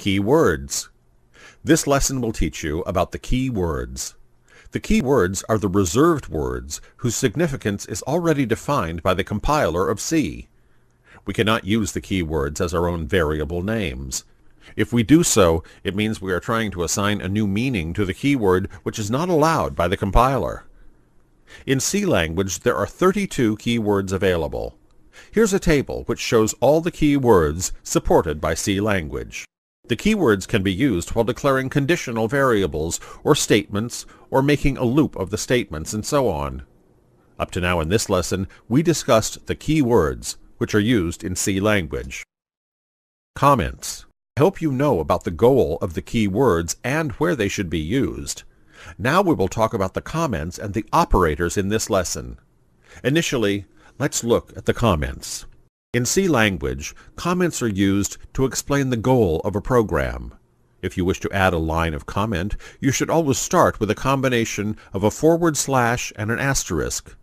Keywords. This lesson will teach you about the keywords. The keywords are the reserved words whose significance is already defined by the compiler of C. We cannot use the keywords as our own variable names. If we do so, it means we are trying to assign a new meaning to the keyword which is not allowed by the compiler. In C language, there are 32 keywords available. Here's a table which shows all the keywords supported by C language. The keywords can be used while declaring conditional variables or statements or making a loop of the statements and so on. Up to now in this lesson, we discussed the keywords which are used in C language. Comments. I hope you know about the goal of the keywords and where they should be used. Now we will talk about the comments and the operators in this lesson. Initially, let's look at the comments. In C language, comments are used to explain the goal of a program. If you wish to add a line of comment, you should always start with a combination of a forward slash and an asterisk.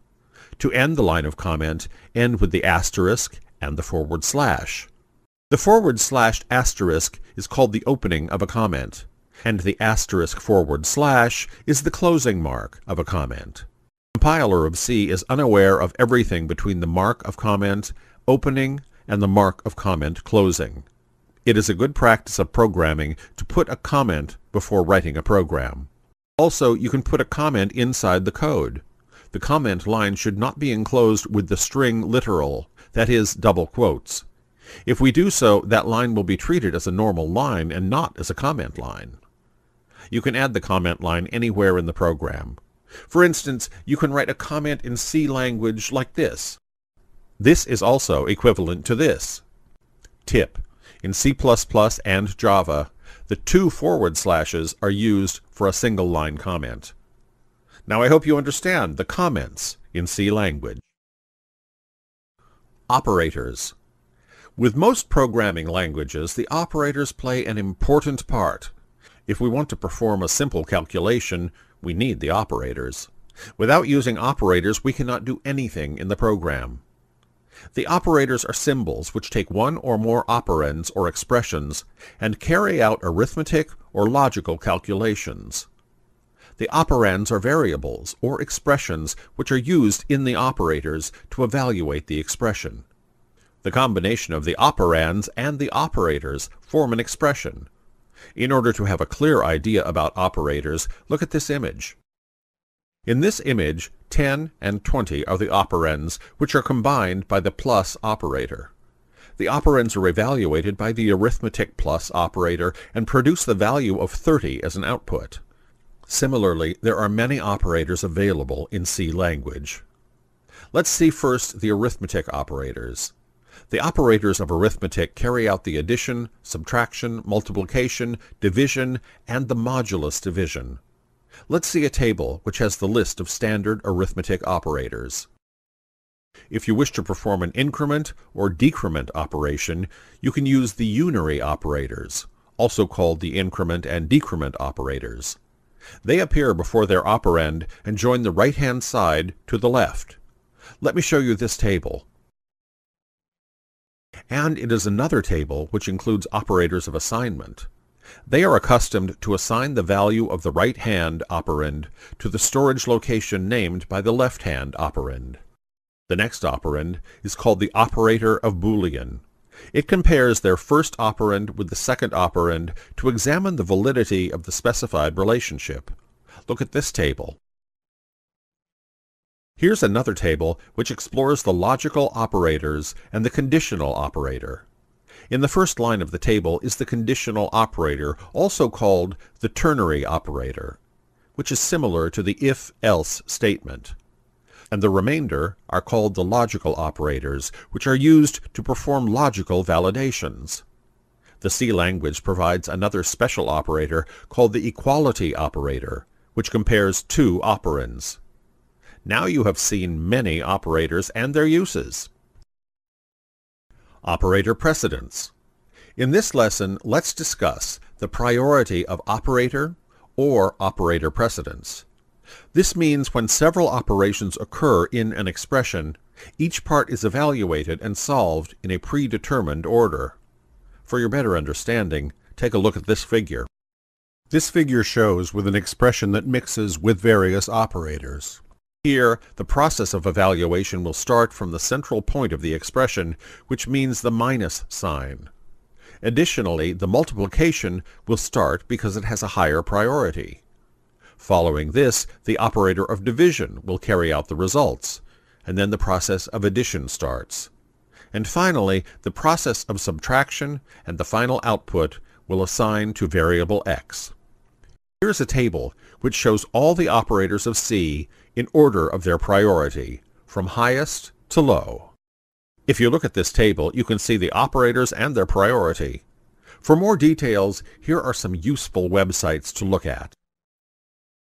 To end the line of comment, end with the asterisk and the forward slash. The forward slash asterisk is called the opening of a comment, and the asterisk forward slash is the closing mark of a comment. The compiler of C is unaware of everything between the mark of comment opening and the mark of comment closing. It is a good practice of programming to put a comment before writing a program. Also, you can put a comment inside the code. The comment line should not be enclosed with the string literal, that is, double quotes. If we do so, that line will be treated as a normal line and not as a comment line. You can add the comment line anywhere in the program. For instance, you can write a comment in C language like this. This is also equivalent to this. Tip. In C++ and Java, the two forward slashes are used for a single line comment. Now I hope you understand the comments in C language. Operators. With most programming languages, the operators play an important part. If we want to perform a simple calculation, we need the operators. Without using operators, we cannot do anything in the program. The operators are symbols which take one or more operands or expressions and carry out arithmetic or logical calculations. The operands are variables or expressions which are used in the operators to evaluate the expression. The combination of the operands and the operators form an expression. In order to have a clear idea about operators, look at this image. In this image, 10 and 20 are the operands, which are combined by the plus operator. The operands are evaluated by the arithmetic plus operator and produce the value of 30 as an output. Similarly, there are many operators available in C language. Let's see first the arithmetic operators. The operators of arithmetic carry out the addition, subtraction, multiplication, division, and the modulus division. Let's see a table which has the list of standard arithmetic operators. If you wish to perform an increment or decrement operation, you can use the unary operators, also called the increment and decrement operators. They appear before their operand and join the right-hand side to the left. Let me show you this table. And it is another table which includes operators of assignment. They are accustomed to assign the value of the right-hand operand to the storage location named by the left-hand operand. The next operand is called the operator of Boolean. It compares their first operand with the second operand to examine the validity of the specified relationship. Look at this table. Here's another table which explores the logical operators and the conditional operator. In the first line of the table is the conditional operator, also called the ternary operator, which is similar to the if-else statement. And the remainder are called the logical operators, which are used to perform logical validations. The C language provides another special operator called the equality operator, which compares two operands. Now you have seen many operators and their uses. Operator precedence. In this lesson, let's discuss the priority of operator or operator precedence. This means when several operations occur in an expression, each part is evaluated and solved in a predetermined order. For your better understanding, take a look at this figure. This figure shows with an expression that mixes with various operators. Here, the process of evaluation will start from the central point of the expression, which means the minus sign. Additionally, the multiplication will start because it has a higher priority. Following this, the operator of division will carry out the results, and then the process of addition starts. And finally, the process of subtraction and the final output will assign to variable x. Here's a table which shows all the operators of C in order of their priority, from highest to low. If you look at this table, you can see the operators and their priority. For more details, here are some useful websites to look at.